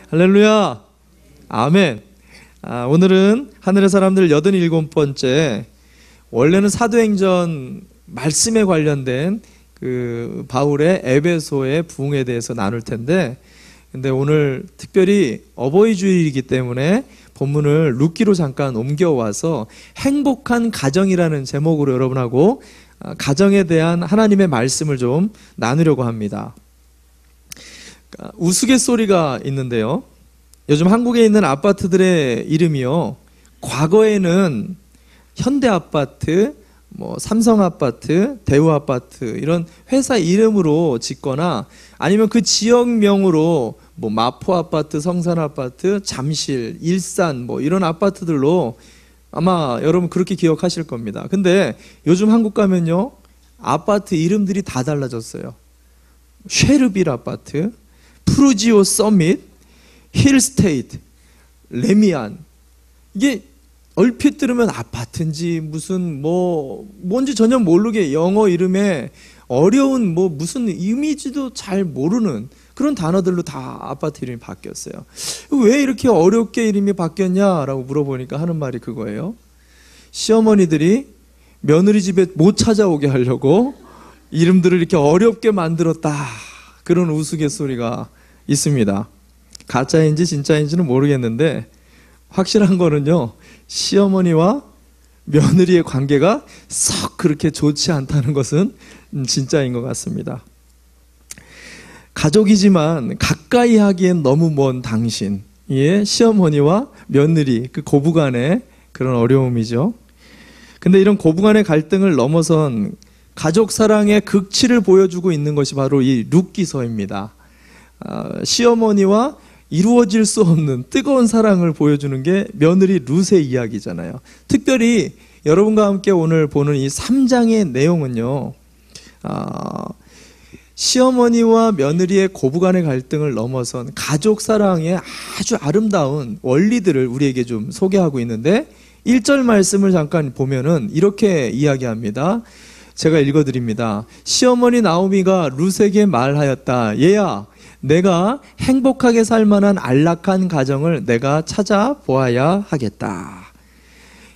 할렐루야. 아멘. 오늘은 하늘의 사람들 87번째, 원래는 사도행전 말씀에 관련된 그 바울의 에베소의 부흥에 대해서 나눌 텐데, 근데 오늘 특별히 어버이 주일이기 때문에 본문을 룻기로 잠깐 옮겨와서 행복한 가정이라는 제목으로 여러분하고 가정에 대한 하나님의 말씀을 좀 나누려고 합니다. 우스갯소리가 있는데요, 요즘 한국에 있는 아파트들의 이름이요, 과거에는 현대아파트, 삼성아파트, 대우아파트 이런 회사 이름으로 짓거나 아니면 그 지역명으로 마포아파트, 성산아파트, 잠실, 일산 이런 아파트들로 아마 여러분 그렇게 기억하실 겁니다. 근데 요즘 한국 가면요, 아파트 이름들이 다 달라졌어요. 쉐르빌 아파트, 푸르지오 서밋, 힐스테이트, 레미안. 이게 얼핏 들으면 아파트인지 무슨 뭔지 전혀 모르게 영어 이름에 어려운 무슨 이미지도 잘 모르는 그런 단어들로 다 아파트 이름이 바뀌었어요. 왜 이렇게 어렵게 이름이 바뀌었냐라고 물어보니까 하는 말이 그거예요. 시어머니들이 며느리 집에 못 찾아오게 하려고 이름들을 이렇게 어렵게 만들었다, 그런 우스갯소리가 있습니다. 가짜인지 진짜인지는 모르겠는데 확실한 거는요, 시어머니와 며느리의 관계가 썩 그렇게 좋지 않다는 것은 진짜인 것 같습니다. 가족이지만 가까이 하기엔 너무 먼 당신, 시어머니와 며느리, 그 고부간의 그런 어려움이죠. 근데 이런 고부간의 갈등을 넘어선 가족 사랑의 극치를 보여주고 있는 것이 바로 이 룻기서입니다. 시어머니와 이루어질 수 없는 뜨거운 사랑을 보여주는 게 며느리 룻의 이야기잖아요. 특별히 여러분과 함께 오늘 보는 이 3장의 내용은요, 시어머니와 며느리의 고부간의 갈등을 넘어선 가족 사랑의 아주 아름다운 원리들을 우리에게 좀 소개하고 있는데, 1절 말씀을 잠깐 보면은 이렇게 이야기합니다. 제가 읽어드립니다. 시어머니 나오미가 룻에게 말하였다. 얘야, 내가 행복하게 살 만한 안락한 가정을 내가 찾아보아야 하겠다.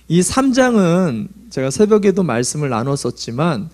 이 3장은 제가 새벽에도 말씀을 나눴었지만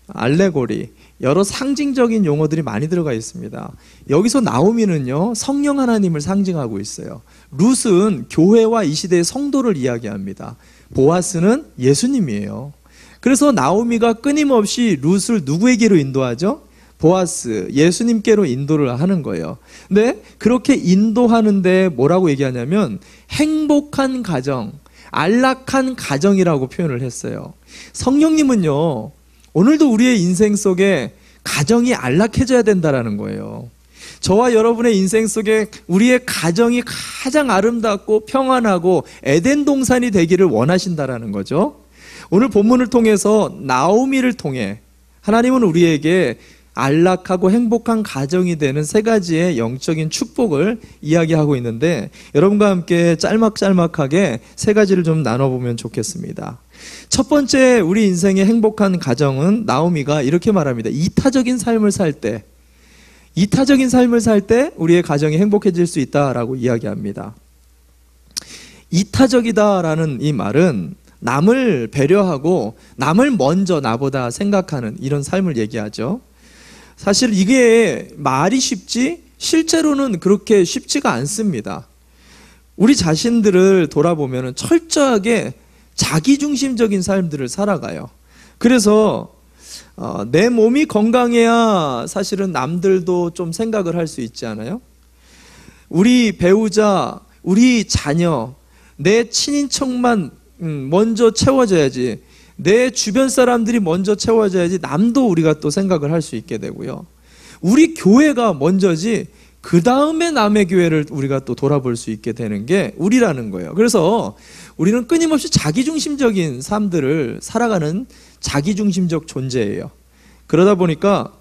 알레고리, 여러 상징적인 용어들이 많이 들어가 있습니다. 여기서 나오미는요, 성령 하나님을 상징하고 있어요. 룻은 교회와 이 시대의 성도를 이야기합니다. 보아스는 예수님이에요. 그래서 나오미가 끊임없이 룻을 누구에게로 인도하죠? 보아스, 예수님께로 인도를 하는 거예요. 근데 그렇게 인도하는데 뭐라고 얘기하냐면 행복한 가정, 안락한 가정이라고 표현을 했어요. 성령님은요, 오늘도 우리의 인생 속에 가정이 안락해져야 된다는 거예요. 저와 여러분의 인생 속에 우리의 가정이 가장 아름답고 평안하고 에덴 동산이 되기를 원하신다는 거죠. 오늘 본문을 통해서 나오미를 통해 하나님은 우리에게 안락하고 행복한 가정이 되는 3가지의 영적인 축복을 이야기하고 있는데, 여러분과 함께 짤막짤막하게 3가지를 좀 나눠보면 좋겠습니다. 첫 번째, 우리 인생의 행복한 가정은 나오미가 이렇게 말합니다. 이타적인 삶을 살 때 우리의 가정이 행복해질 수 있다라고 이야기합니다. 이타적이다라는 이 말은 남을 배려하고 남을 먼저 나보다 생각하는 이런 삶을 얘기하죠. 사실 이게 말이 쉽지 실제로는 그렇게 쉽지가 않습니다. 우리 자신들을 돌아보면 철저하게 자기중심적인 삶들을 살아가요. 그래서 내 몸이 건강해야 사실은 남들도 좀 생각을 할 수 있지 않아요? 우리 배우자, 우리 자녀, 내 친인척만 먼저 채워져야지, 내 주변 사람들이 먼저 채워져야지 남도 우리가 또 생각을 할 수 있게 되고요. 우리 교회가 먼저지 그 다음에 남의 교회를 우리가 또 돌아볼 수 있게 되는 게 우리라는 거예요. 그래서 우리는 끊임없이 자기중심적인 삶들을 살아가는 자기중심적 존재예요. 그러다 보니까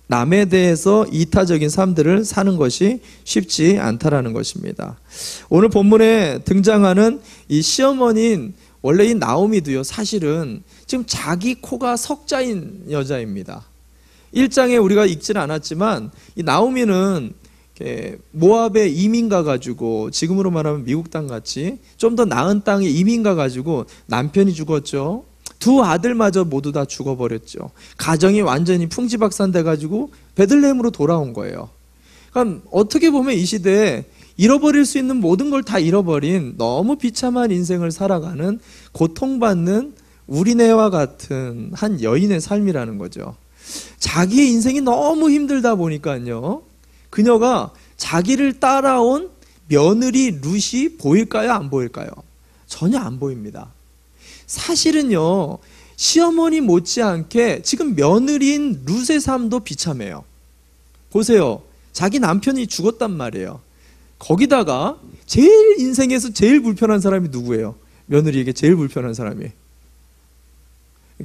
남에 대해서 이타적인 삶들을 사는 것이 쉽지 않다라는 것입니다. 오늘 본문에 등장하는 이 시어머니인 원래 이 나오미도요, 사실은 지금 자기 코가 석자인 여자입니다. 1장에 우리가 읽지는 않았지만 이 나오미는 이렇게 모압에 이민 가가지고 지금으로 말하면 미국 땅 같이 좀 더 나은 땅에 이민 가가지고 남편이 죽었죠. 두 아들마저 모두 다 죽어버렸죠. 가정이 완전히 풍지박산 돼가지고 베들레헴으로 돌아온 거예요. 그러니까 어떻게 보면 이 시대에 잃어버릴 수 있는 모든 걸 다 잃어버린 너무 비참한 인생을 살아가는 고통받는 우리네와 같은 한 여인의 삶이라는 거죠. 자기의 인생이 너무 힘들다 보니까요, 그녀가 자기를 따라온 며느리 룻이 보일까요? 안 보일까요? 전혀 안 보입니다. 사실은요, 시어머니 못지않게 지금 며느리인 룻의 삶도 비참해요. 보세요. 자기 남편이 죽었단 말이에요. 거기다가 제일 인생에서 제일 불편한 사람이 누구예요? 며느리에게 제일 불편한 사람이.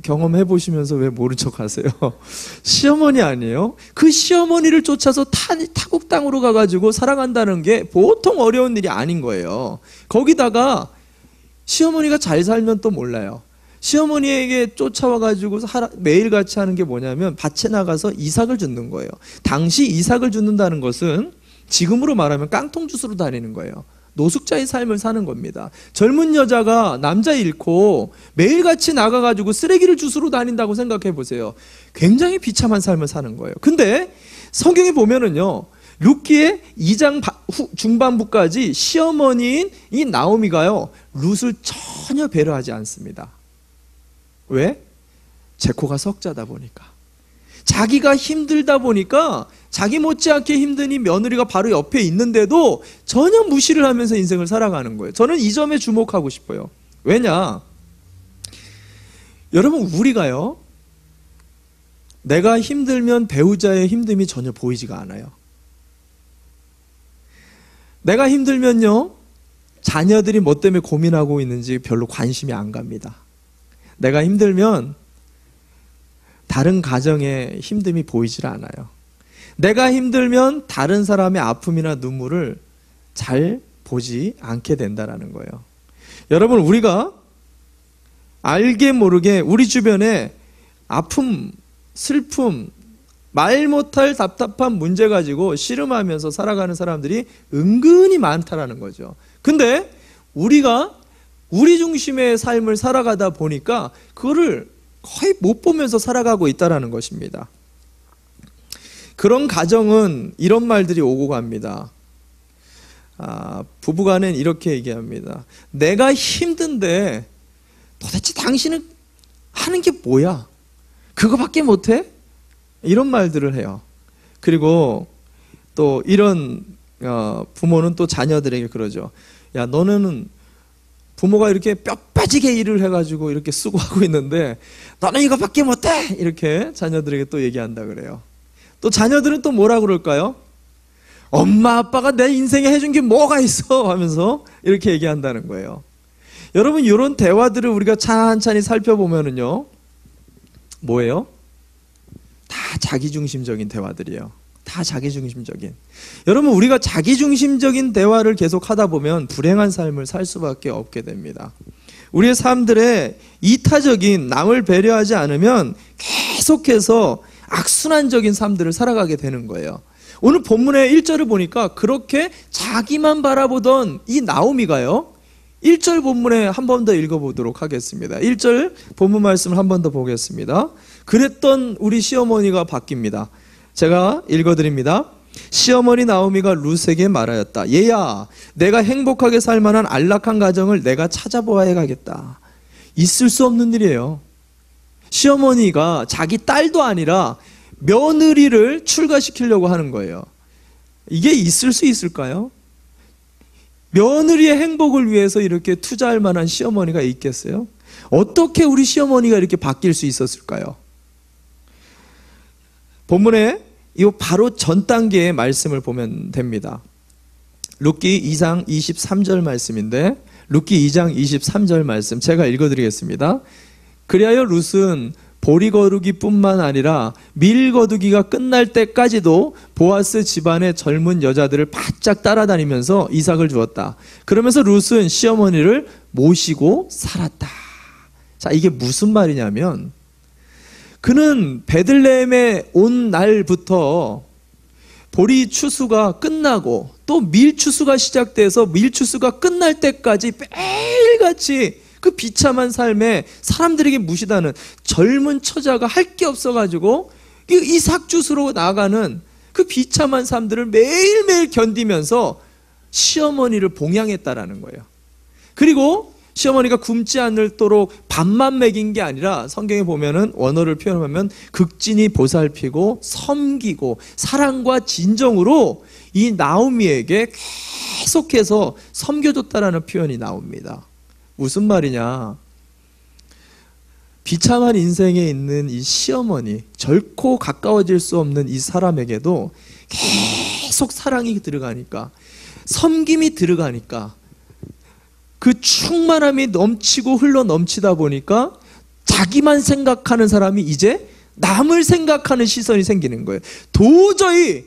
경험해 보시면서 왜 모른 척 하세요? 시어머니 아니에요? 그 시어머니를 쫓아서 타국 땅으로 가가지고 살아간다는 게 보통 어려운 일이 아닌 거예요. 거기다가 시어머니가 잘 살면 또 몰라요. 시어머니에게 쫓아와가지고 매일같이 하는 게 뭐냐면 밭에 나가서 이삭을 줍는 거예요. 당시 이삭을 줍는다는 것은 지금으로 말하면 깡통 주스로 다니는 거예요. 노숙자의 삶을 사는 겁니다. 젊은 여자가 남자 잃고 매일같이 나가가지고 쓰레기를 주스러 다닌다고 생각해 보세요. 굉장히 비참한 삶을 사는 거예요. 근데 성경에 보면은요, 룻기의 2장 중반부까지 시어머니인 이 나오미가요, 룻을 전혀 배려하지 않습니다. 왜? 제코가 석자다 보니까. 자기가 힘들다 보니까 자기 못지않게 힘든 이 며느리가 바로 옆에 있는데도 전혀 무시를 하면서 인생을 살아가는 거예요. 저는 이 점에 주목하고 싶어요. 왜냐? 여러분, 우리가요, 내가 힘들면 배우자의 힘듦이 전혀 보이지가 않아요. 내가 힘들면요, 자녀들이 뭐 때문에 고민하고 있는지 별로 관심이 안 갑니다. 내가 힘들면 다른 가정의 힘듦이 보이질 않아요. 내가 힘들면 다른 사람의 아픔이나 눈물을 잘 보지 않게 된다는 거예요. 여러분, 우리가 알게 모르게 우리 주변에 아픔, 슬픔, 말 못할 답답한 문제 가지고 씨름하면서 살아가는 사람들이 은근히 많다라는 거죠. 근데 우리가 우리 중심의 삶을 살아가다 보니까 그거를 거의 못 보면서 살아가고 있다는 것입니다. 그런 가정은 이런 말들이 오고 갑니다. 부부간엔 이렇게 얘기합니다. 내가 힘든데 도대체 당신은 하는 게 뭐야? 그거밖에 못해? 이런 말들을 해요. 그리고 또 이런 부모는 또 자녀들에게 그러죠. 야, 너는 부모가 이렇게 뼈 빠지게 일을 해가지고 이렇게 쓰고 하고 있는데 너는 이거밖에 못해! 이렇게 자녀들에게 또 얘기한다 그래요. 또 자녀들은 또 뭐라 그럴까요? 엄마 아빠가 내 인생에 해준 게 뭐가 있어? 하면서 이렇게 얘기한다는 거예요. 여러분, 이런 대화들을 우리가 찬찬히 살펴보면은요, 뭐예요? 다 자기중심적인 대화들이에요. 다 자기중심적인. 여러분, 우리가 자기중심적인 대화를 계속 하다 보면 불행한 삶을 살 수밖에 없게 됩니다. 우리의 삶들에 이타적인, 남을 배려하지 않으면 계속해서 악순환적인 삶들을 살아가게 되는 거예요. 오늘 본문의 1절을 보니까 그렇게 자기만 바라보던 이 나오미가요, 1절 본문에 한 번 더 읽어보도록 하겠습니다. 1절 본문 말씀을 한 번 더 보겠습니다. 그랬던 우리 시어머니가 바뀝니다. 제가 읽어드립니다. 시어머니 나오미가 룻에게 말하였다. 얘야, 내가 행복하게 살 만한 안락한 가정을 내가 찾아보아야 가겠다. 있을 수 없는 일이에요. 시어머니가 자기 딸도 아니라 며느리를 출가시키려고 하는 거예요. 이게 있을 수 있을까요? 며느리의 행복을 위해서 이렇게 투자할 만한 시어머니가 있겠어요? 어떻게 우리 시어머니가 이렇게 바뀔 수 있었을까요? 본문에 이 바로 전 단계의 말씀을 보면 됩니다. 룻기 2장 23절 말씀인데, 룻기 2장 23절 말씀 제가 읽어드리겠습니다. 그리하여 룻은 보리 거두기뿐만 아니라 밀 거두기가 끝날 때까지도 보아스 집안의 젊은 여자들을 바짝 따라다니면서 이삭을 주었다. 그러면서 룻은 시어머니를 모시고 살았다. 자, 이게 무슨 말이냐면, 그는 베들레헴에 온 날부터 보리 추수가 끝나고 또 밀 추수가 시작돼서 밀 추수가 끝날 때까지 매일같이 그 비참한 삶에 사람들에게 무시당하는 젊은 처자가 할 게 없어가지고 이삭주스로 나가는 그 비참한 삶들을 매일매일 견디면서 시어머니를 봉양했다라는 거예요. 그리고 시어머니가 굶지 않도록 밥만 먹인 게 아니라 성경에 보면은 원어를 표현하면 극진히 보살피고 섬기고 사랑과 진정으로 이 나오미에게 계속해서 섬겨줬다라는 표현이 나옵니다. 무슨 말이냐? 비참한 인생에 있는 이 시어머니, 결코 가까워질 수 없는 이 사람에게도 계속 사랑이 들어가니까, 섬김이 들어가니까, 그 충만함이 넘치고 흘러 넘치다 보니까 자기만 생각하는 사람이 이제 남을 생각하는 시선이 생기는 거예요. 도저히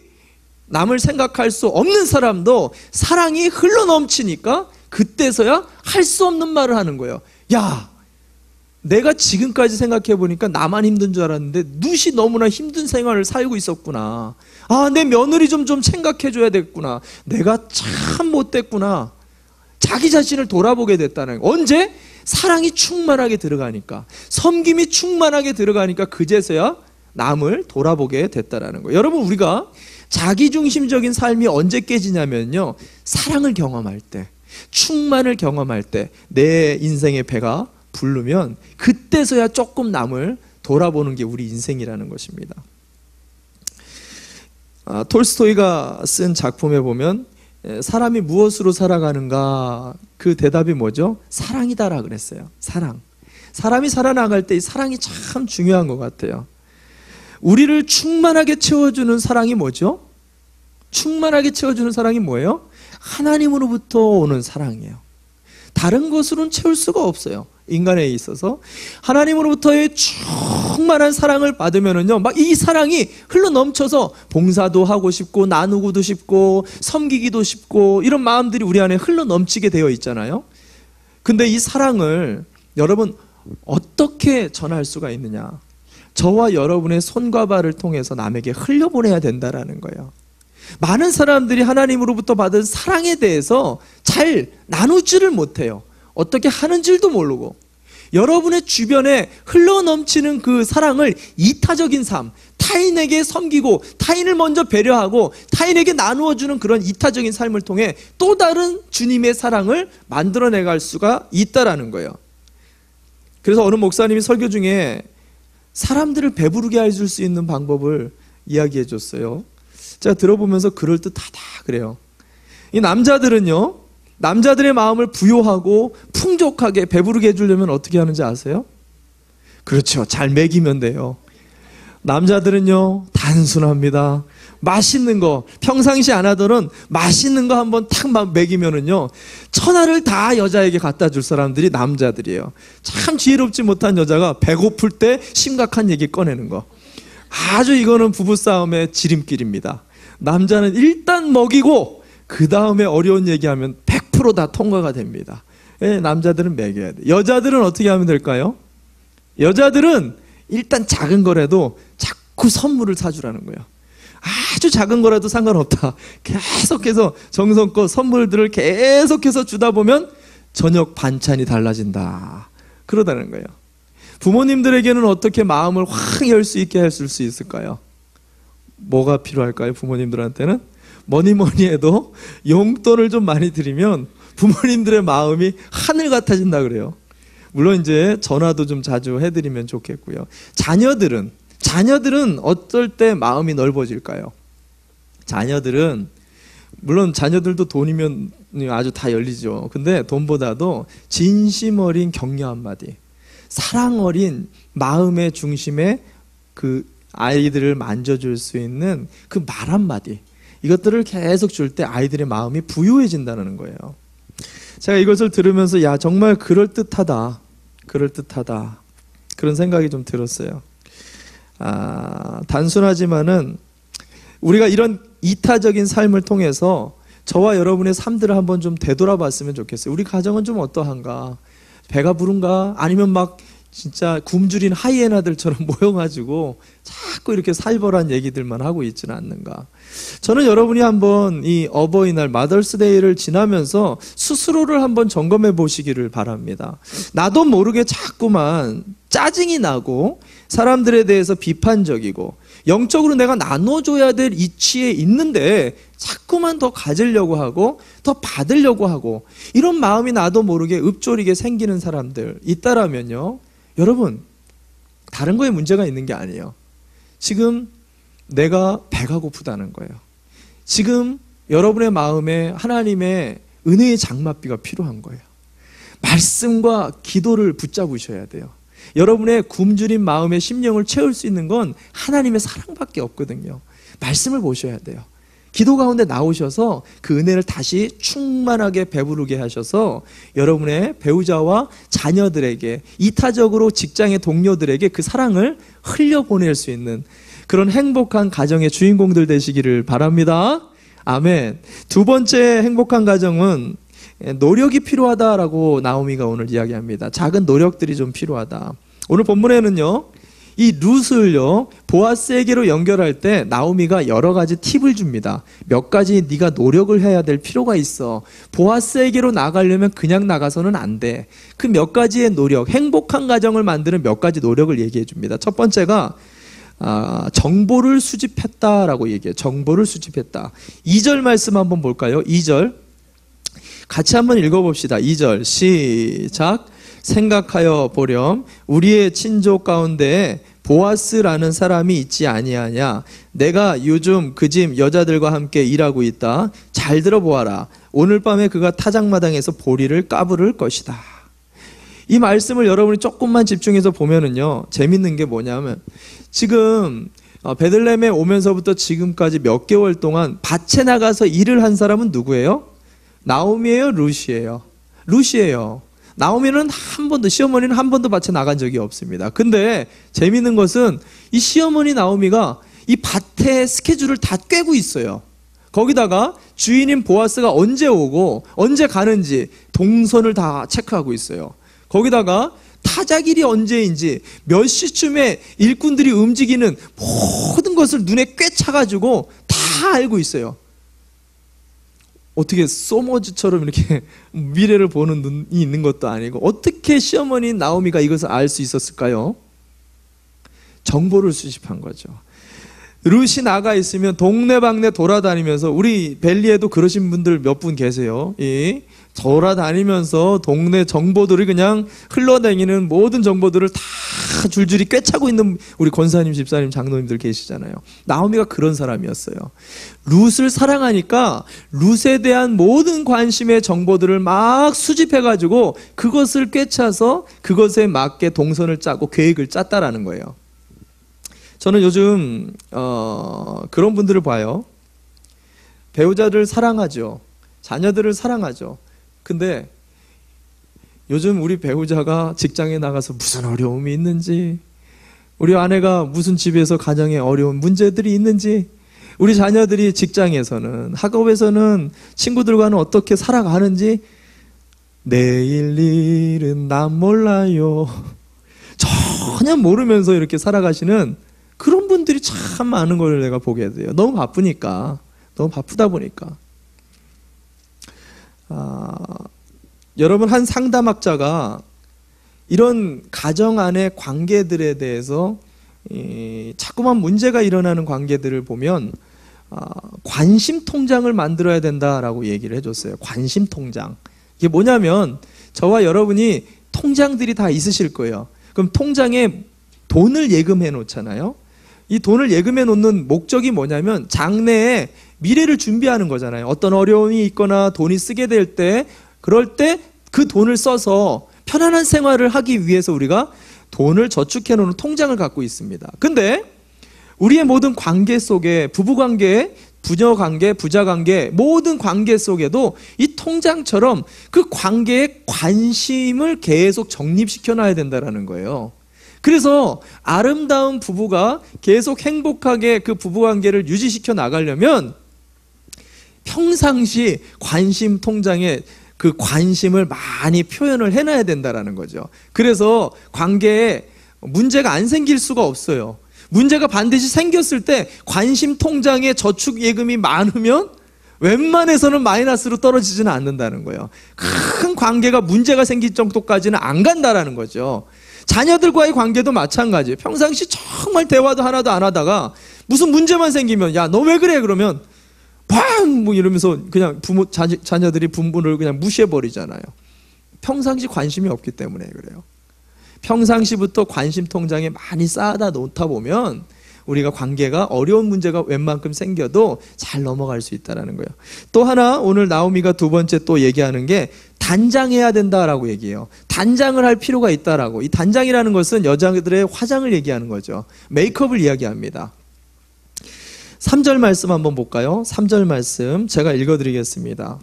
남을 생각할 수 없는 사람도 사랑이 흘러 넘치니까 그때서야 할 수 없는 말을 하는 거예요. 야, 내가 지금까지 생각해 보니까 나만 힘든 줄 알았는데 룻이 너무나 힘든 생활을 살고 있었구나. 아, 내 며느리 좀 생각해 줘야 됐구나. 내가 참 못됐구나. 자기 자신을 돌아보게 됐다는 거예요. 언제? 사랑이 충만하게 들어가니까, 섬김이 충만하게 들어가니까 그제서야 남을 돌아보게 됐다는 거예요. 여러분, 우리가 자기중심적인 삶이 언제 깨지냐면요, 사랑을 경험할 때, 충만을 경험할 때 내 인생의 배가 부르면 그때서야 조금 남을 돌아보는 게 우리 인생이라는 것입니다. 톨스토이가 쓴 작품에 보면 사람이 무엇으로 살아가는가, 그 대답이 뭐죠? 사랑이다라 그랬어요. 사랑. 사람이 살아나갈 때 이 사랑이 참 중요한 것 같아요. 우리를 충만하게 채워주는 사랑이 뭐죠? 충만하게 채워주는 사랑이 뭐예요? 하나님으로부터 오는 사랑이에요. 다른 것으로는 채울 수가 없어요. 인간에 있어서 하나님으로부터의 충만한 사랑을 받으면은요, 막 이 사랑이 흘러 넘쳐서 봉사도 하고 싶고 나누고도 싶고 섬기기도 싶고 이런 마음들이 우리 안에 흘러 넘치게 되어 있잖아요. 근데 이 사랑을 여러분 어떻게 전할 수가 있느냐? 저와 여러분의 손과 발을 통해서 남에게 흘려보내야 된다라는 거예요. 많은 사람들이 하나님으로부터 받은 사랑에 대해서 잘 나누지를 못해요. 어떻게 하는 줄도 모르고, 여러분의 주변에 흘러넘치는 그 사랑을 이타적인 삶, 타인에게 섬기고 타인을 먼저 배려하고 타인에게 나누어주는 그런 이타적인 삶을 통해 또 다른 주님의 사랑을 만들어내갈 수가 있다라는 거예요. 그래서 어느 목사님이 설교 중에 사람들을 배부르게 해줄 수 있는 방법을 이야기해 줬어요. 제가 들어보면서 그럴듯하다 그래요. 이 남자들은요, 남자들의 마음을 부요하고 풍족하게 배부르게 해주려면 어떻게 하는지 아세요? 그렇죠, 잘 먹이면 돼요. 남자들은요 단순합니다. 맛있는 거, 평상시 안 하더는 맛있는 거 한번 탁 먹이면은요 천하를 다 여자에게 갖다 줄 사람들이 남자들이에요. 참 지혜롭지 못한 여자가 배고플 때 심각한 얘기 꺼내는 거, 아주 이거는 부부싸움의 지름길입니다. 남자는 일단 먹이고 그 다음에 어려운 얘기하면 100% 다 통과가 됩니다. 예, 남자들은 먹여야 돼. 여자들은 어떻게 하면 될까요? 여자들은 일단 작은 거라도 자꾸 선물을 사주라는 거예요. 아주 작은 거라도 상관없다. 계속해서 정성껏 선물들을 계속해서 주다 보면 저녁 반찬이 달라진다. 그러다는 거예요. 부모님들에게는 어떻게 마음을 확 열 수 있게 할 수 있을까요? 뭐가 필요할까요? 부모님들한테는 뭐니 해도 용돈을 좀 많이 드리면 부모님들의 마음이 하늘 같아진다 그래요. 물론 이제 전화도 좀 자주 해드리면 좋겠고요. 자녀들은 어떨 때 마음이 넓어질까요? 자녀들은 물론 자녀들도 돈이면 아주 다 열리죠. 근데 돈보다도 진심 어린 격려 한마디, 사랑 어린 마음의 중심에 그 아이들을 만져줄 수 있는 그 말 한마디, 이것들을 계속 줄 때 아이들의 마음이 부유해진다는 거예요. 제가 이것을 들으면서 야, 정말 그럴듯하다 그런 생각이 좀 들었어요. 단순하지만은 우리가 이런 이타적인 삶을 통해서 저와 여러분의 삶들을 한번 좀 되돌아봤으면 좋겠어요. 우리 가정은 좀 어떠한가? 배가 부른가? 아니면 막 진짜 굶주린 하이에나들처럼 모여가지고 자꾸 이렇게 살벌한 얘기들만 하고 있지는 않는가. 저는 여러분이 한번 이 어버이날 마더스데이를 지나면서 스스로를 한번 점검해 보시기를 바랍니다. 나도 모르게 자꾸만 짜증이 나고 사람들에 대해서 비판적이고 영적으로 내가 나눠줘야 될 이치에 있는데 자꾸만 더 가지려고 하고 더 받으려고 하고 이런 마음이 나도 모르게 읊조리게 생기는 사람들 있다라면요, 여러분 다른 거에 문제가 있는 게 아니에요. 지금 내가 배가 고프다는 거예요. 지금 여러분의 마음에 하나님의 은혜의 장맛비가 필요한 거예요. 말씀과 기도를 붙잡으셔야 돼요. 여러분의 굶주린 마음의 심령을 채울 수 있는 건 하나님의 사랑밖에 없거든요. 말씀을 보셔야 돼요. 기도 가운데 나오셔서 그 은혜를 다시 충만하게 배부르게 하셔서 여러분의 배우자와 자녀들에게, 이타적으로 직장의 동료들에게 그 사랑을 흘려보낼 수 있는 그런 행복한 가정의 주인공들 되시기를 바랍니다. 아멘. 두 번째 행복한 가정은 노력이 필요하다라고 나오미가 오늘 이야기합니다. 작은 노력들이 좀 필요하다. 오늘 본문에는요, 이 룻을요 보아스에게로 연결할 때 나오미가 여러 가지 팁을 줍니다. 몇 가지 네가 노력을 해야 될 필요가 있어. 보아스에게로 나가려면 그냥 나가서는 안 돼. 그 몇 가지의 노력, 행복한 가정을 만드는 몇 가지 노력을 얘기해 줍니다. 첫 번째가 정보를 수집했다라고 얘기해요. 정보를 수집했다. 2절 말씀 한번 볼까요? 2절 같이 한번 읽어봅시다. 2절 시작. 생각하여 보렴 우리의 친족 가운데 보아스라는 사람이 있지 아니하냐. 내가 요즘 그 집 여자들과 함께 일하고 있다. 잘 들어보아라. 오늘 밤에 그가 타작마당에서 보리를 까부를 것이다. 이 말씀을 여러분이 조금만 집중해서 보면은요, 재밌는 게 뭐냐면 지금 베들레헴에 오면서부터 지금까지 몇 개월 동안 밭에 나가서 일을 한 사람은 누구예요? 나오미예요? 룻이에요? 룻이에요. 나오미는 한 번도, 시어머니는 한 번도 밭에 나간 적이 없습니다. 근데 재밌는 것은 이 시어머니 나오미가 이 밭의 스케줄을 다 꿰고 있어요. 거기다가 주인인 보아스가 언제 오고 언제 가는지 동선을 다 체크하고 있어요. 거기다가 타작일이 언제인지 몇 시쯤에 일꾼들이 움직이는 모든 것을 눈에 꿰차가지고 다 알고 있어요. 어떻게 소머즈처럼 이렇게 미래를 보는 눈이 있는 것도 아니고 어떻게 시어머니 나오미가 이것을 알 수 있었을까요? 정보를 수집한 거죠. 룻이 나가 있으면 동네방네 돌아다니면서, 우리 벨리에도 그러신 분들 몇 분 계세요. 돌아다니면서 동네 정보들이 그냥 흘러다니는 모든 정보들을 다 줄줄이 꿰차고 있는 우리 권사님, 집사님, 장로님들 계시잖아요. 나오미가 그런 사람이었어요. 룻을 사랑하니까 룻에 대한 모든 관심의 정보들을 막 수집해가지고 그것을 꿰차서 그것에 맞게 동선을 짜고 계획을 짰다라는 거예요. 저는 요즘 그런 분들을 봐요. 배우자를 사랑하죠. 자녀들을 사랑하죠. 근데 요즘 우리 배우자가 직장에 나가서 무슨 어려움이 있는지, 우리 아내가 무슨 집에서 가정에 어려운 문제들이 있는지, 우리 자녀들이 직장에서는, 학업에서는 친구들과는 어떻게 살아가는지 내일 일은 난 몰라요. 전혀 모르면서 이렇게 살아가시는 그런 분들이 참 많은 걸 내가 보게 돼요. 너무 바쁘니까. 너무 바쁘다 보니까. 여러분, 한 상담학자가 이런 가정 안의 관계들에 대해서 자꾸만 문제가 일어나는 관계들을 보면 관심 통장을 만들어야 된다라고 얘기를 해줬어요. 관심 통장. 이게 뭐냐면 저와 여러분이 통장들이 다 있으실 거예요. 그럼 통장에 돈을 예금해 놓잖아요. 이 돈을 예금해 놓는 목적이 뭐냐면 장래에 미래를 준비하는 거잖아요. 어떤 어려움이 있거나 돈이 쓰게 될 때, 그럴 때 그 돈을 써서 편안한 생활을 하기 위해서 우리가 돈을 저축해 놓는 통장을 갖고 있습니다. 근데 우리의 모든 관계 속에, 부부관계, 부녀관계, 부자관계, 모든 관계 속에도 이 통장처럼 그 관계에 관심을 계속 적립시켜 놔야 된다는 거예요. 그래서 아름다운 부부가 계속 행복하게 그 부부관계를 유지시켜 나가려면 평상시 관심 통장에 그 관심을 많이 표현을 해놔야 된다라는 거죠. 그래서 관계에 문제가 안 생길 수가 없어요. 문제가 반드시 생겼을 때 관심 통장에 저축 예금이 많으면 웬만해서는 마이너스로 떨어지지는 않는다는 거예요. 큰 관계가 문제가 생길 정도까지는 안 간다라는 거죠. 자녀들과의 관계도 마찬가지예요. 평상시 정말 대화도 하나도 안 하다가 무슨 문제만 생기면 야, 너 왜 그래? 그러면 팡! 뭐 이러면서 그냥 자녀들이 부모를 그냥 무시해버리잖아요. 평상시 관심이 없기 때문에 그래요. 평상시부터 관심 통장에 많이 쌓아다 놓다 보면 우리가 관계가 어려운 문제가 웬만큼 생겨도 잘 넘어갈 수 있다는 거예요. 또 하나 오늘 나오미가 두 번째 또 얘기하는 게 단장해야 된다라고 얘기해요. 단장을 할 필요가 있다라고. 이 단장이라는 것은 여자들의 화장을 얘기하는 거죠. 메이크업을 이야기합니다. 3절 말씀 한번 볼까요? 3절 말씀 제가 읽어드리겠습니다.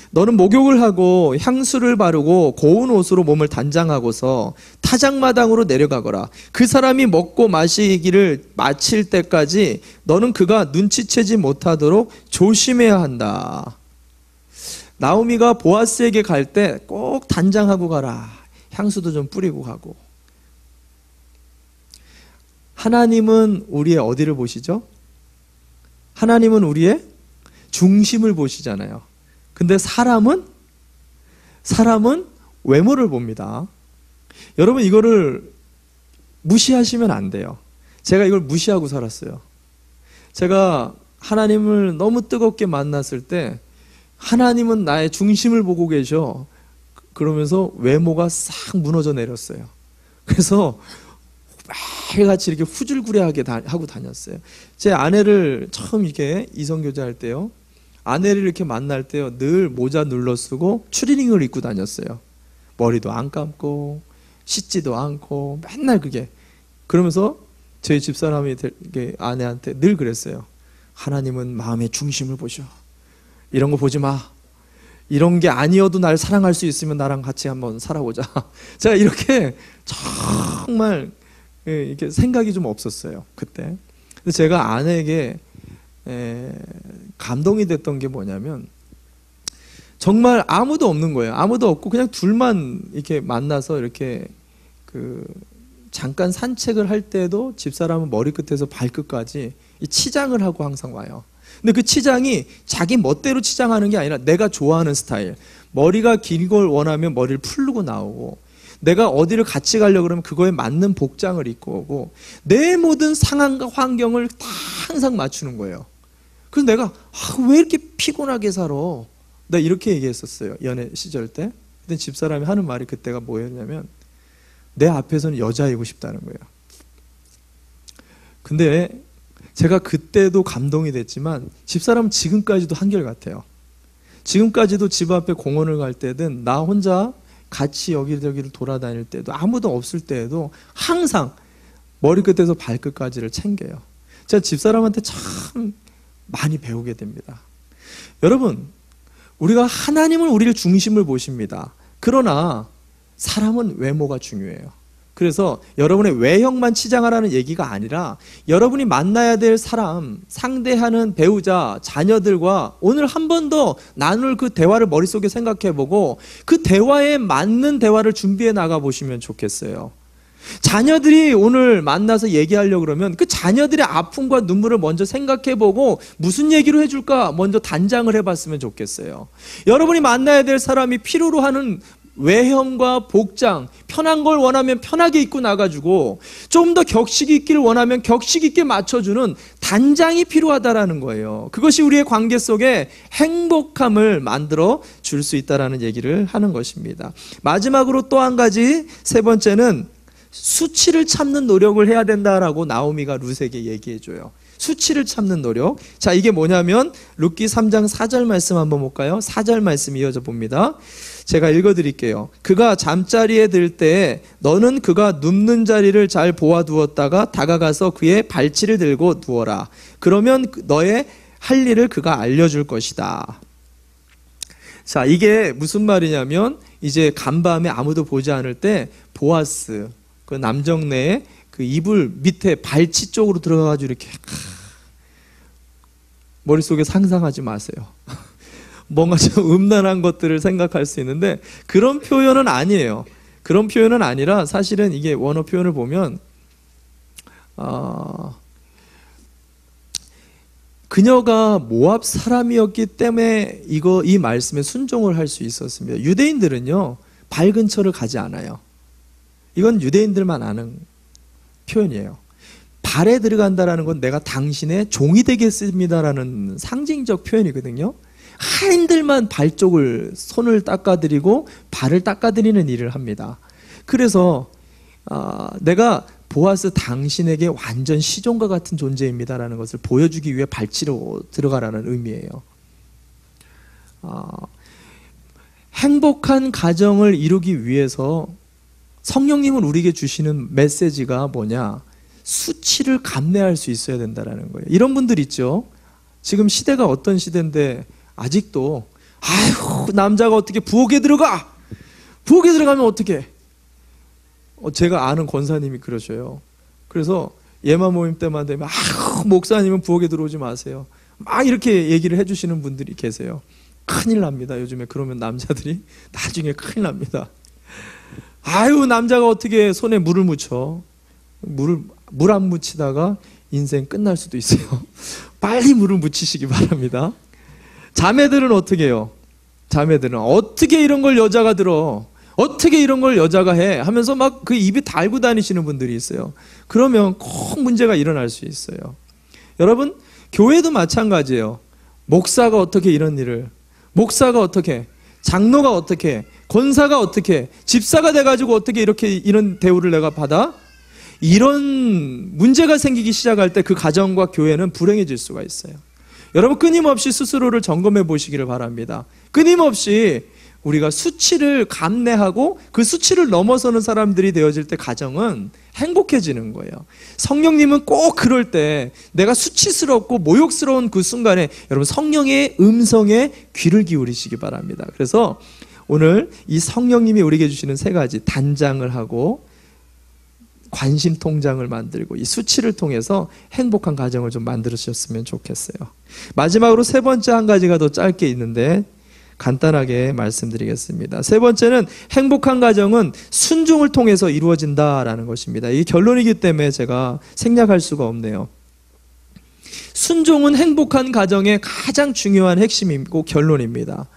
너는 목욕을 하고 향수를 바르고 고운 옷으로 몸을 단장하고서 타작마당으로 내려가거라. 그 사람이 먹고 마시기를 마칠 때까지 너는 그가 눈치채지 못하도록 조심해야 한다. 나오미가 보아스에게 갈 때 꼭 단장하고 가라. 향수도 좀 뿌리고 가고. 하나님은 우리의 어디를 보시죠? 하나님은 우리의 중심을 보시잖아요. 근데 사람은 외모를 봅니다. 여러분 이거를 무시하시면 안 돼요. 제가 이걸 무시하고 살았어요. 제가 하나님을 너무 뜨겁게 만났을 때 하나님은 나의 중심을 보고 계셔. 그러면서 외모가 싹 무너져 내렸어요. 그래서 매일같이 이렇게 후줄구레하게 하고 다녔어요. 제 아내를 처음 이렇게 이성교제 할 때요. 아내를 이렇게 만날 때요. 늘 모자 눌러 쓰고 추리닝을 입고 다녔어요. 머리도 안 감고 씻지도 않고 맨날 그게. 그러면서 저희 집사람이 아내한테 늘 그랬어요. 하나님은 마음의 중심을 보셔. 이런 거 보지 마. 이런 게 아니어도 날 사랑할 수 있으면 나랑 같이 한번 살아보자. 제가 이렇게 정말 이렇게 생각이 좀 없었어요. 그때. 근데 제가 아내에게 감동이 됐던 게 뭐냐면 정말 아무도 없는 거예요. 아무도 없고 그냥 둘만 이렇게 만나서 이렇게 잠깐 산책을 할 때도 집사람은 머리끝에서 발끝까지 치장을 하고 항상 와요. 근데 그 치장이 자기 멋대로 치장하는 게 아니라 내가 좋아하는 스타일. 머리가 긴 걸 원하면 머리를 풀르고 나오고, 내가 어디를 같이 가려고 그러면 그거에 맞는 복장을 입고 오고, 내 모든 상황과 환경을 다 항상 맞추는 거예요. 그래서 내가 왜 이렇게 피곤하게 살아? 나 이렇게 얘기했었어요. 연애 시절 때. 근데 집사람이 하는 말이 그때가 뭐였냐면 내 앞에서는 여자이고 싶다는 거예요. 근데 제가 그때도 감동이 됐지만 집사람은 지금까지도 한결같아요. 지금까지도 집 앞에 공원을 갈 때든 나 혼자 같이 여기저기를 돌아다닐 때도 아무도 없을 때에도 항상 머리끝에서 발끝까지를 챙겨요. 제가 집사람한테 참 많이 배우게 됩니다. 여러분, 우리가 하나님은 우리를 중심을 보십니다. 그러나 사람은 외모가 중요해요. 그래서 여러분의 외형만 치장하라는 얘기가 아니라 여러분이 만나야 될 사람, 상대하는 배우자, 자녀들과 오늘 한 번 더 나눌 그 대화를 머릿속에 생각해보고 그 대화에 맞는 대화를 준비해 나가 보시면 좋겠어요. 자녀들이 오늘 만나서 얘기하려고 그러면 그 자녀들의 아픔과 눈물을 먼저 생각해보고 무슨 얘기로 해줄까 먼저 단장을 해봤으면 좋겠어요. 여러분이 만나야 될 사람이 필요로 하는 외형과 복장, 편한 걸 원하면 편하게 입고 나가주고 좀 더 격식 있기를 원하면 격식 있게 맞춰주는 단장이 필요하다라는 거예요. 그것이 우리의 관계 속에 행복함을 만들어 줄 수 있다라는 얘기를 하는 것입니다. 마지막으로 또 한 가지, 세 번째는 수치를 참는 노력을 해야 된다라고 나오미가 룻에게 얘기해줘요. 수치를 참는 노력. 자, 이게 뭐냐면 룻기 3장 4절 말씀 한번 볼까요? 4절 말씀 이어져 봅니다. 제가 읽어드릴게요. 그가 잠자리에 들 때 너는 그가 눕는 자리를 잘 보아두었다가 다가가서 그의 발치를 들고 누워라. 그러면 너의 할 일을 그가 알려줄 것이다. 자, 이게 무슨 말이냐면 이제 간밤에 아무도 보지 않을 때 보아스, 그 남정네의 그 이불 밑에 발치 쪽으로 들어가가지고 이렇게 머릿속에 상상하지 마세요. 뭔가 좀 음란한 것들을 생각할 수 있는데 그런 표현은 아니에요. 그런 표현은 아니라 사실은 이게 원어 표현을 보면 그녀가 모압 사람이었기 때문에 이 말씀에 순종을 할 수 있었습니다. 유대인들은요, 발 근처를 가지 않아요. 이건 유대인들만 아는 표현이에요. 발에 들어간다라는 건 내가 당신의 종이 되겠습니다라는 상징적 표현이거든요. 하인들만 발 쪽을 손을 닦아드리고 발을 닦아드리는 일을 합니다. 그래서 내가 보아스 당신에게 완전 시종과 같은 존재입니다라는 것을 보여주기 위해 발치로 들어가라는 의미예요. 행복한 가정을 이루기 위해서 성령님은 우리에게 주시는 메시지가 뭐냐? 수치를 감내할 수 있어야 된다는 거예요. 이런 분들 있죠. 지금 시대가 어떤 시대인데 아직도 아휴 남자가 어떻게 부엌에 들어가? 부엌에 들어가면 어떻게? 제가 아는 권사님이 그러셔요. 그래서 예마 모임 때만 되면 목사님은 부엌에 들어오지 마세요. 막 이렇게 얘기를 해주시는 분들이 계세요. 큰일 납니다. 요즘에 그러면 남자들이 나중에 큰일 납니다. 아유 남자가 어떻게 손에 물을 묻혀? 물 안 묻히다가 인생 끝날 수도 있어요. 빨리 물을 묻히시기 바랍니다. 자매들은 어떻게 해요? 자매들은 어떻게 이런 걸 여자가 들어? 어떻게 이런 걸 여자가 해? 하면서 막 그 입에 달고 다니시는 분들이 있어요. 그러면 꼭 문제가 일어날 수 있어요. 여러분, 교회도 마찬가지예요. 목사가 어떻게 이런 일을, 목사가 어떻게, 장로가 어떻게, 권사가 어떻게, 집사가 돼가지고 어떻게 이런 대우를 내가 받아? 이런 문제가 생기기 시작할 때 그 가정과 교회는 불행해질 수가 있어요. 여러분, 끊임없이 스스로를 점검해 보시기를 바랍니다. 끊임없이 우리가 수치를 감내하고 그 수치를 넘어서는 사람들이 되어질 때 가정은 행복해지는 거예요. 성령님은 꼭 그럴 때 내가 수치스럽고 모욕스러운 그 순간에 여러분 성령의 음성에 귀를 기울이시기 바랍니다. 그래서 오늘 이 성령님이 우리에게 주시는 세 가지, 단장을 하고 관심 통장을 만들고 이 수치를 통해서 행복한 가정을 좀 만들으셨으면 좋겠어요. 마지막으로 세 번째 한 가지가 더 짧게 있는데 간단하게 말씀드리겠습니다. 세 번째는 행복한 가정은 순종을 통해서 이루어진다라는 것입니다. 이게 결론이기 때문에 제가 생략할 수가 없네요. 순종은 행복한 가정의 가장 중요한 핵심이고 결론입니다.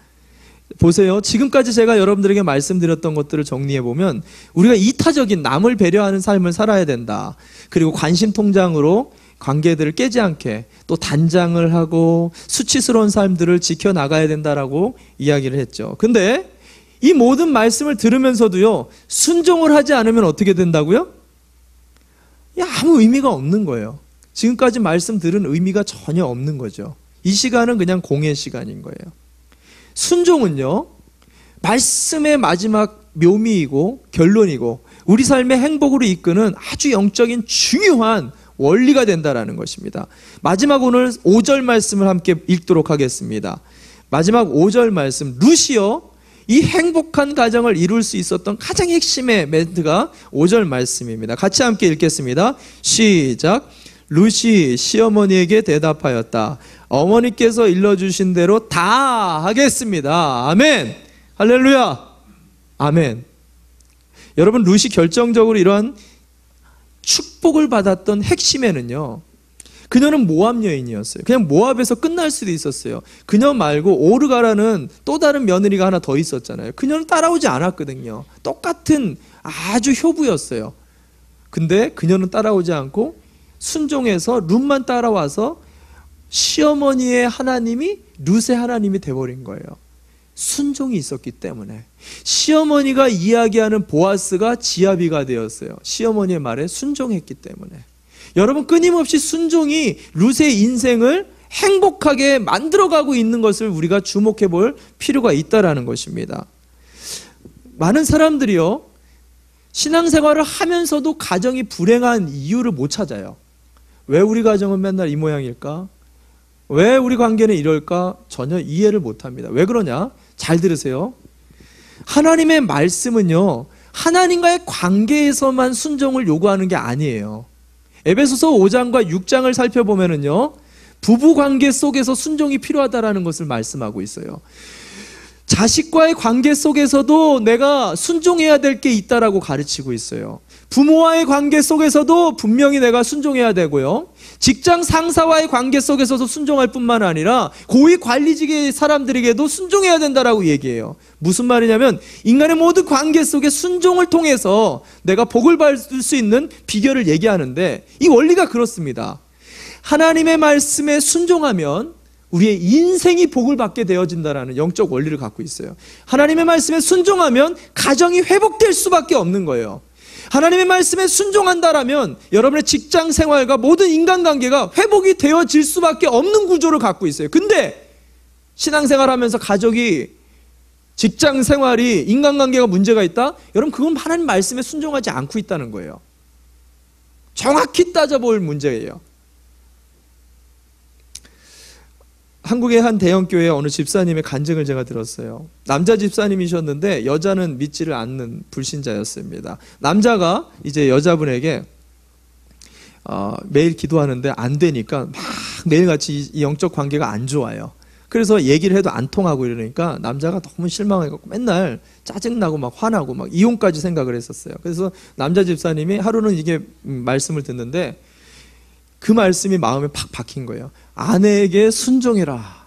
보세요. 지금까지 제가 여러분들에게 말씀드렸던 것들을 정리해보면 우리가 이타적인 남을 배려하는 삶을 살아야 된다. 그리고 관심 통장으로 관계들을 깨지 않게 또 단장을 하고 수치스러운 삶들을 지켜나가야 된다라고 이야기를 했죠. 근데 이 모든 말씀을 들으면서도요, 순종을 하지 않으면 어떻게 된다고요? 아무 의미가 없는 거예요. 지금까지 말씀 들은 의미가 전혀 없는 거죠. 이 시간은 그냥 공의 시간인 거예요. 순종은요, 말씀의 마지막 묘미이고 결론이고 우리 삶의 행복으로 이끄는 아주 영적인 중요한 원리가 된다라는 것입니다. 마지막 오늘 5절 말씀을 함께 읽도록 하겠습니다. 마지막 5절 말씀, 루시여, 이 행복한 가정을 이룰 수 있었던 가장 핵심의 멘트가 5절 말씀입니다. 같이 함께 읽겠습니다. 시작. 루시 시어머니에게 대답하였다. 어머니께서 일러주신 대로 다 하겠습니다. 아멘. 할렐루야. 아멘. 여러분, 루시 결정적으로 이러한 축복을 받았던 핵심에는요, 그녀는 모압 여인이었어요. 그냥 모압에서 끝날 수도 있었어요. 그녀 말고 오르가라는 또 다른 며느리가 하나 더 있었잖아요. 그녀는 따라오지 않았거든요. 똑같은 아주 효부였어요. 근데 그녀는 따라오지 않고 순종해서 룻만 따라와서 시어머니의 하나님이 룻의 하나님이 돼버린 거예요. 순종이 있었기 때문에. 시어머니가 이야기하는 보아스가 지아비가 되었어요. 시어머니의 말에 순종했기 때문에. 여러분, 끊임없이 순종이 룻의 인생을 행복하게 만들어가고 있는 것을 우리가 주목해 볼 필요가 있다는 것입니다. 많은 사람들이요, 신앙생활을 하면서도 가정이 불행한 이유를 못 찾아요. 왜 우리 가정은 맨날 이 모양일까? 왜 우리 관계는 이럴까? 전혀 이해를 못합니다. 왜 그러냐? 잘 들으세요. 하나님의 말씀은요, 하나님과의 관계에서만 순종을 요구하는 게 아니에요. 에베소서 5장과 6장을 살펴보면은요, 부부 관계 속에서 순종이 필요하다라는 것을 말씀하고 있어요. 자식과의 관계 속에서도 내가 순종해야 될 게 있다라고 가르치고 있어요. 부모와의 관계 속에서도 분명히 내가 순종해야 되고요. 직장 상사와의 관계 속에서도 순종할 뿐만 아니라 고위 관리직의 사람들에게도 순종해야 된다라고 얘기해요. 무슨 말이냐면 인간의 모든 관계 속에 순종을 통해서 내가 복을 받을 수 있는 비결을 얘기하는데 이 원리가 그렇습니다. 하나님의 말씀에 순종하면 우리의 인생이 복을 받게 되어진다라는 영적 원리를 갖고 있어요. 하나님의 말씀에 순종하면 가정이 회복될 수밖에 없는 거예요. 하나님의 말씀에 순종한다라면 여러분의 직장 생활과 모든 인간관계가 회복이 되어질 수밖에 없는 구조를 갖고 있어요. 근데 신앙생활 하면서 가족이, 직장 생활이, 인간관계가 문제가 있다? 여러분 그건 하나님 말씀에 순종하지 않고 있다는 거예요. 정확히 따져볼 문제예요. 한국의 한 대형교회 어느 집사님의 간증을 제가 들었어요. 남자 집사님이셨는데 여자는 믿지를 않는 불신자였습니다. 남자가 이제 여자분에게 매일 기도하는데 안 되니까 막 매일같이 이 영적 관계가 안 좋아요. 그래서 얘기를 해도 안 통하고 이러니까 남자가 너무 실망해갖고 맨날 짜증나고 막 화나고 막 이혼까지 생각을 했었어요. 그래서 남자 집사님이 하루는 이게 말씀을 듣는데 그 말씀이 마음에 팍 박힌 거예요. 아내에게 순종해라.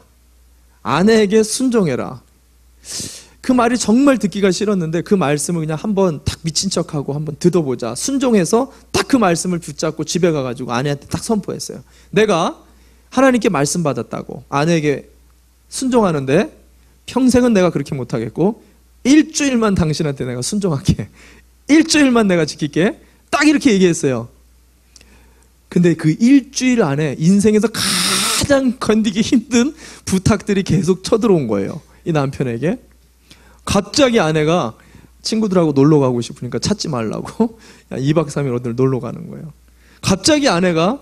아내에게 순종해라. 그 말이 정말 듣기가 싫었는데 그 말씀을 그냥 한번 딱 미친 척하고 한번 듣어보자. 순종해서 딱 그 말씀을 붙잡고 집에 가가지고 아내한테 딱 선포했어요. 내가 하나님께 말씀 받았다고. 아내에게 순종하는데 평생은 내가 그렇게 못하겠고 일주일만 당신한테 내가 순종할게. 일주일만 내가 지킬게. 딱 이렇게 얘기했어요. 근데 그 일주일 안에 인생에서 가장 건디기 힘든 부탁들이 계속 쳐들어온 거예요. 이 남편에게. 갑자기 아내가 친구들하고 놀러 가고 싶으니까 찾지 말라고 2박 3일 어딜 놀러 가는 거예요. 갑자기 아내가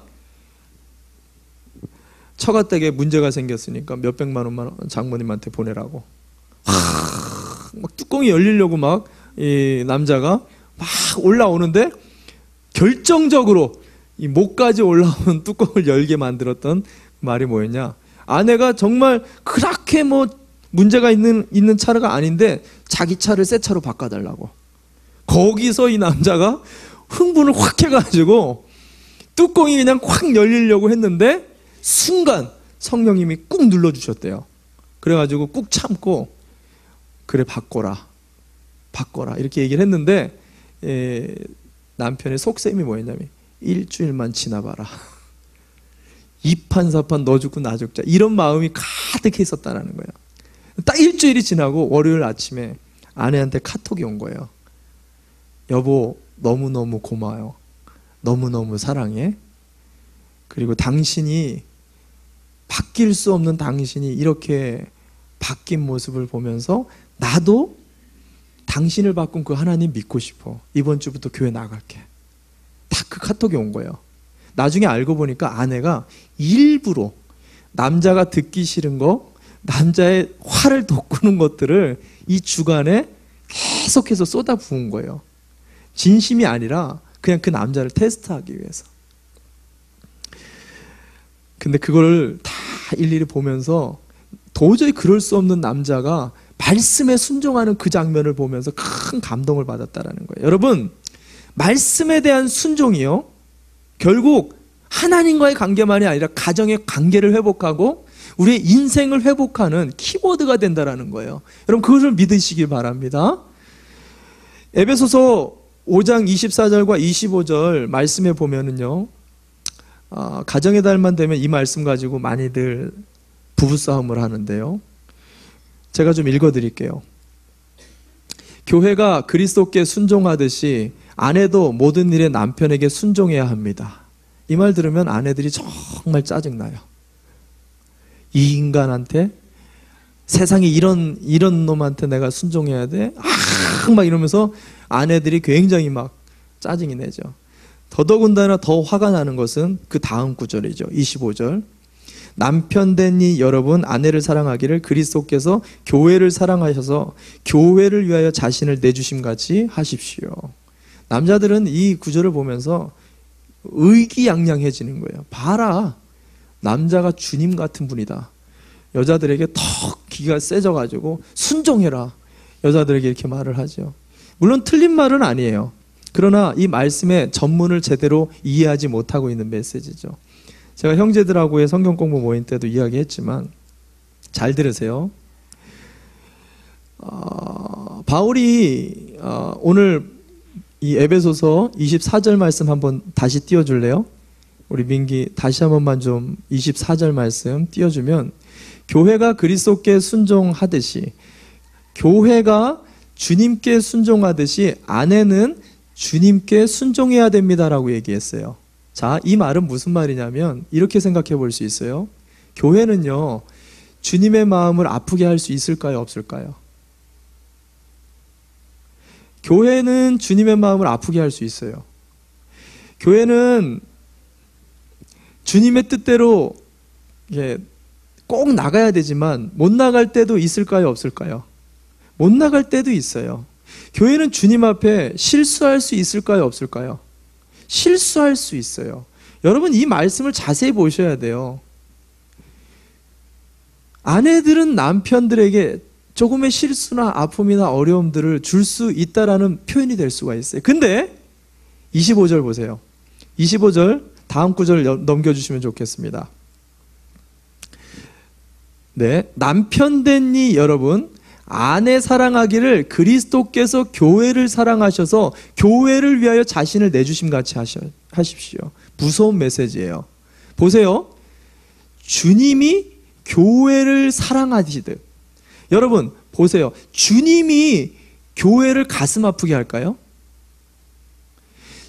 처가댁에 문제가 생겼으니까 몇백만 원만 장모님한테 보내라고. 막 뚜껑이 열리려고 막 이 남자가 막 올라오는데 결정적으로 이 목까지 올라오는 뚜껑을 열게 만들었던 말이 뭐였냐? 아내가 정말 그렇게 뭐 문제가 있는 차가 아닌데 자기 차를 새 차로 바꿔달라고. 거기서 이 남자가 흥분을 확 해가지고 뚜껑이 그냥 확 열리려고 했는데 순간 성령님이 꾹 눌러주셨대요. 그래가지고 꾹 참고 그래 바꿔라 이렇게 얘기를 했는데 남편의 속셈이 뭐였냐면 일주일만 지나봐라. 이판사판 너 죽고 나 죽자 이런 마음이 가득해 있었다는 거예요. 딱 일주일이 지나고 월요일 아침에 아내한테 카톡이 온 거예요. 여보 너무너무 고마워요. 너무너무 사랑해. 그리고 당신이 바뀔 수 없는 당신이 이렇게 바뀐 모습을 보면서 나도 당신을 바꾼 그 하나님 믿고 싶어. 이번 주부터 교회 나갈게. 딱 그 카톡이 온 거예요. 나중에 알고 보니까 아내가 일부러 남자가 듣기 싫은 거, 남자의 화를 돋구는 것들을 이 주간에 계속해서 쏟아부은 거예요. 진심이 아니라 그냥 그 남자를 테스트하기 위해서. 근데 그걸 다 일일이 보면서 도저히 그럴 수 없는 남자가 말씀에 순종하는 그 장면을 보면서 큰 감동을 받았다는 거예요. 여러분, 말씀에 대한 순종이요, 결국 하나님과의 관계만이 아니라 가정의 관계를 회복하고 우리의 인생을 회복하는 키워드가 된다는 거예요. 여러분 그것을 믿으시길 바랍니다. 에베소서 5장 24절과 25절 말씀에 보면은요, 가정의 달만 되면 이 말씀 가지고 많이들 부부싸움을 하는데요. 제가 좀 읽어드릴게요. 교회가 그리스도께 순종하듯이 아내도 모든 일에 남편에게 순종해야 합니다. 이 말 들으면 아내들이 정말 짜증나요. 이 인간한테, 세상에 이런 놈한테 내가 순종해야 돼? 막 이러면서 아내들이 굉장히 막 짜증이 내죠. 더더군다나 더 화가 나는 것은 그 다음 구절이죠. 25절. 남편 된 이 여러분, 아내를 사랑하기를 그리스도께서 교회를 사랑하셔서 교회를 위하여 자신을 내주심같이 하십시오. 남자들은 이 구절을 보면서 의기양양해지는 거예요. 봐라, 남자가 주님 같은 분이다. 여자들에게 더 기가 세져가지고 순종해라. 여자들에게 이렇게 말을 하죠. 물론 틀린 말은 아니에요. 그러나 이 말씀의 전문을 제대로 이해하지 못하고 있는 메시지죠. 제가 형제들하고의 성경 공부 모임 때도 이야기했지만 잘 들으세요. 바울이 오늘 이 에베소서 24절 말씀 한번 다시 띄워줄래요? 우리 민기 다시 한 번만 좀 24절 말씀 띄워주면, 교회가 그리스도께 순종하듯이, 교회가 주님께 순종하듯이 아내는 주님께 순종해야 됩니다라고 얘기했어요. 자, 이 말은 무슨 말이냐면 이렇게 생각해 볼 수 있어요. 교회는요, 주님의 마음을 아프게 할 수 있을까요, 없을까요? 교회는 주님의 마음을 아프게 할 수 있어요. 교회는 주님의 뜻대로 꼭 나가야 되지만 못 나갈 때도 있을까요, 없을까요? 못 나갈 때도 있어요. 교회는 주님 앞에 실수할 수 있을까요, 없을까요? 실수할 수 있어요. 여러분, 이 말씀을 자세히 보셔야 돼요. 아내들은 남편들에게 조금의 실수나 아픔이나 어려움들을 줄 수 있다라는 표현이 될 수가 있어요. 근데 25절 보세요. 25절 다음 구절 넘겨주시면 좋겠습니다. 네, 남편 된 이 여러분, 아내 사랑하기를 그리스도께서 교회를 사랑하셔서 교회를 위하여 자신을 내주심 같이 하십시오. 무서운 메시지예요. 보세요. 주님이 교회를 사랑하시듯, 여러분 보세요. 주님이 교회를 가슴 아프게 할까요?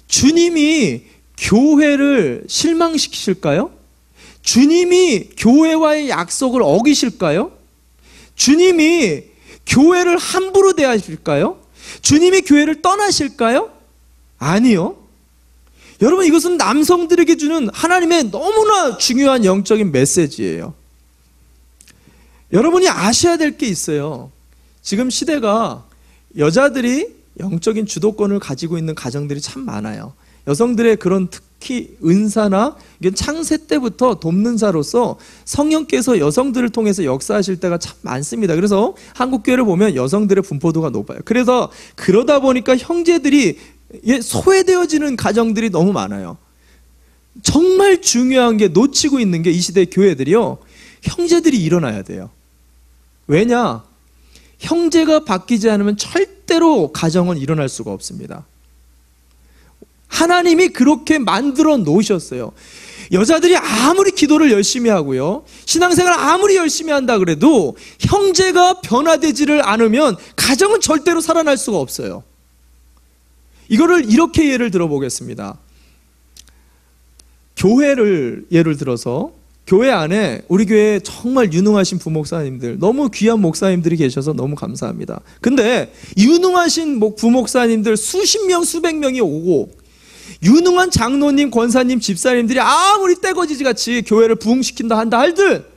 주님이 교회를 실망시키실까요? 주님이 교회와의 약속을 어기실까요? 주님이 교회를 함부로 대하실까요? 주님이 교회를 떠나실까요? 아니요. 여러분, 이것은 남성들에게 주는 하나님의 너무나 중요한 영적인 메시지예요. 여러분이 아셔야 될 게 있어요. 지금 시대가 여자들이 영적인 주도권을 가지고 있는 가정들이 참 많아요. 여성들의 그런 특히 은사나 창세 때부터 돕는 자로서 성령께서 여성들을 통해서 역사하실 때가 참 많습니다. 그래서 한국교회를 보면 여성들의 분포도가 높아요. 그래서 그러다 보니까 형제들이 소외되어지는 가정들이 너무 많아요. 정말 중요한 게, 놓치고 있는 게, 이 시대 교회들이요, 형제들이 일어나야 돼요. 왜냐? 형제가 바뀌지 않으면 절대로 가정은 일어날 수가 없습니다. 하나님이 그렇게 만들어 놓으셨어요. 여자들이 아무리 기도를 열심히 하고요, 신앙생활을 아무리 열심히 한다 그래도 형제가 변화되지를 않으면 가정은 절대로 살아날 수가 없어요. 이거를 이렇게 예를 들어보겠습니다. 교회를 예를 들어서, 교회 안에 우리 교회에 정말 유능하신 부목사님들, 너무 귀한 목사님들이 계셔서 너무 감사합니다. 근데 유능하신 부목사님들 수십 명, 수백 명이 오고, 유능한 장로님, 권사님, 집사님들이 아무리 떼거지같이 교회를 부흥시킨다 한다 할들,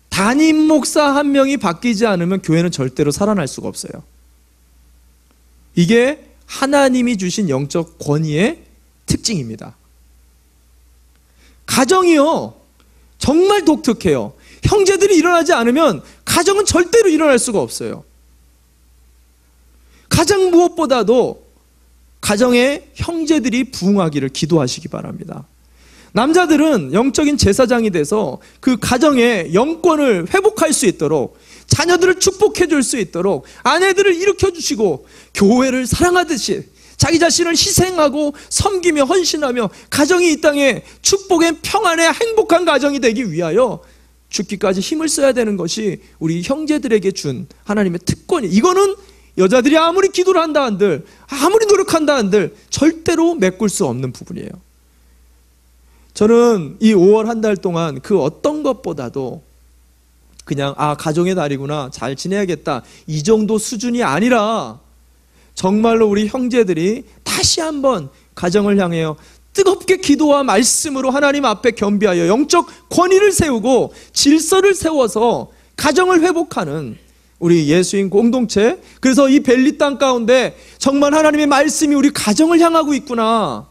담임 목사 한 명이 바뀌지 않으면 교회는 절대로 살아날 수가 없어요. 이게 하나님이 주신 영적 권위의 특징입니다. 가정이요, 정말 독특해요. 형제들이 일어나지 않으면 가정은 절대로 일어날 수가 없어요. 가장 무엇보다도 가정의 형제들이 부흥하기를 기도하시기 바랍니다. 남자들은 영적인 제사장이 돼서 그 가정의 영권을 회복할 수 있도록, 자녀들을 축복해 줄 수 있도록 아내들을 일으켜 주시고, 교회를 사랑하듯이 자기 자신을 희생하고 섬기며 헌신하며 가정이 이 땅에 축복의 평안의 행복한 가정이 되기 위하여 죽기까지 힘을 써야 되는 것이 우리 형제들에게 준 하나님의 특권이, 이거는 여자들이 아무리 기도를 한다 한들, 아무리 노력한다 한들 절대로 메꿀 수 없는 부분이에요. 저는 이 5월 한 달 동안 그 어떤 것보다도 그냥 가정의 달이구나, 잘 지내야겠다, 이 정도 수준이 아니라 정말로 우리 형제들이 다시 한번 가정을 향해요 뜨겁게 기도와 말씀으로 하나님 앞에 겸비하여 영적 권위를 세우고 질서를 세워서 가정을 회복하는 우리 예수인 공동체. 그래서 이 벨리 땅 가운데 정말 하나님의 말씀이 우리 가정을 향하고 있구나,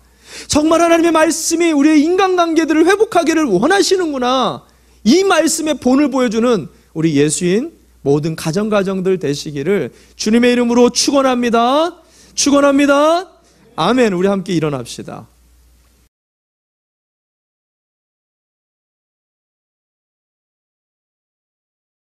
정말 하나님의 말씀이 우리의 인간관계들을 회복하기를 원하시는구나. 이 말씀의 본을 보여주는 우리 예수인 모든 가정들 되시기를 주님의 이름으로 축원합니다. 축원합니다. 아멘. 우리 함께 일어납시다.